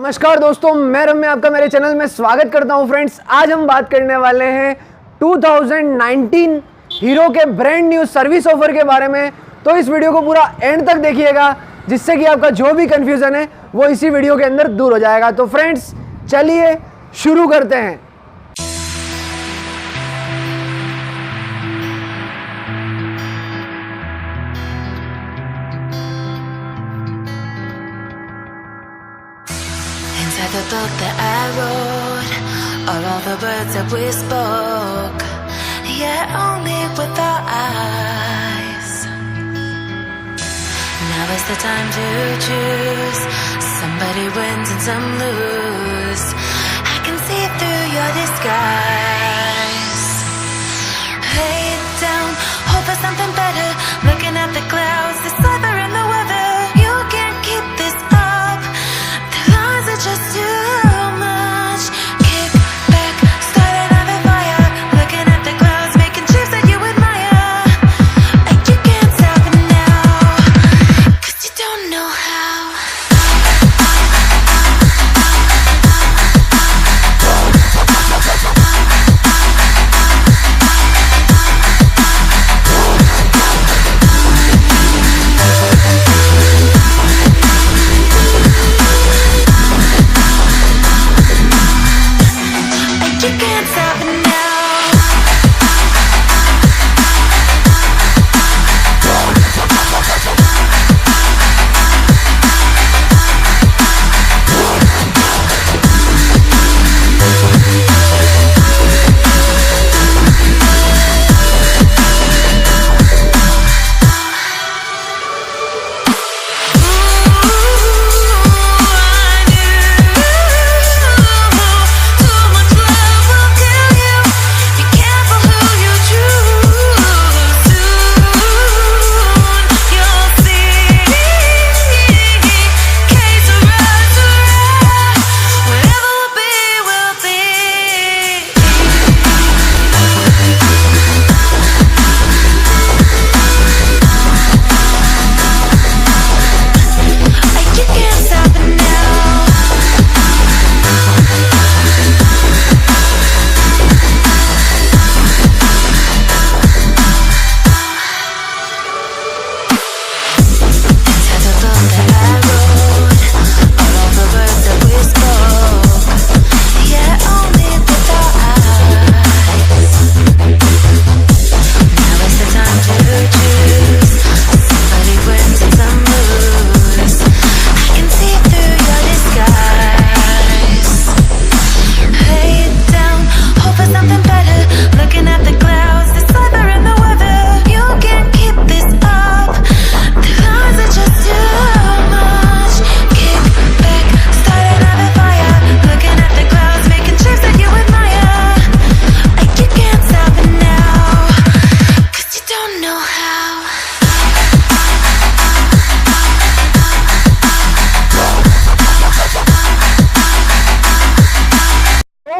नमस्कार दोस्तों, मैं रम्य आपका मेरे चैनल में स्वागत करता हूं। फ्रेंड्स, आज हम बात करने वाले हैं 2019 हीरो के ब्रांड न्यू सर्विस ऑफर के बारे में। तो इस वीडियो को पूरा एंड तक देखिएगा, जिससे कि आपका जो भी कंफ्यूजन है वो इसी वीडियो के अंदर दूर हो जाएगा। तो फ्रेंड्स, चलिए शुरू करते हैं। The book that I wrote, are all the words that we spoke, yet only with our eyes. Now is the time to choose. Somebody wins and some lose. I can see through your disguise. Lay it down, hope for something better. Looking at the clouds, the weather and the weather. You can't keep this up. The lies are just too much. Kick back, start another fire. Looking at the clouds, making shapes that you admire. And you can't stop it now, 'cause you don't know how. You can't stop it now.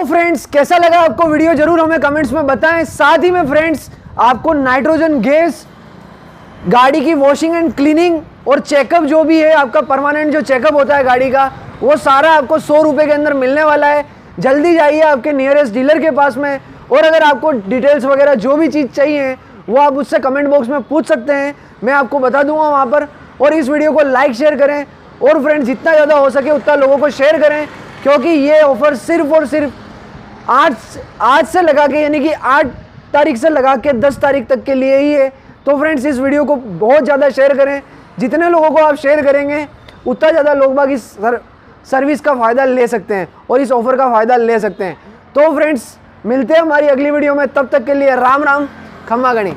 Friends, कैसा लगा आपको video जरूर हमें comments में बताएं। साथ ही में friends, आपको नाइट्रोजन गैस, गाड़ी की वॉशिंग एंड क्लीनिंग और चेकअप जो भी है, आपका परमानेंट जो चेकअप होता है गाड़ी का, वो सारा आपको 100 रुपये के अंदर मिलने वाला है। जल्दी जाइए आपके नियरेस्ट डीलर के पास में। और अगर आपको डिटेल्स वगैरह जो भी चीज़ चाहिए वो आप उससे कमेंट बॉक्स में पूछ सकते हैं, मैं आपको बता दूंगा वहाँ पर। और इस वीडियो को लाइक शेयर करें और फ्रेंड्स, जितना ज़्यादा हो सके उतना लोगों को शेयर करें, क्योंकि ये ऑफ़र सिर्फ और सिर्फ आज से लगा के, यानी कि 8 तारीख से लगा के 10 तारीख तक के लिए ही है। तो फ्रेंड्स, इस वीडियो को बहुत ज़्यादा शेयर करें। जितने लोगों को आप शेयर करेंगे उतना ज़्यादा लोग बाग इस सर्विस का फ़ायदा ले सकते हैं और इस ऑफ़र का फ़ायदा ले सकते हैं। तो फ्रेंड्स, मिलते हैं हमारी अगली वीडियो में। तब तक के लिए राम राम, खम्मा गणी।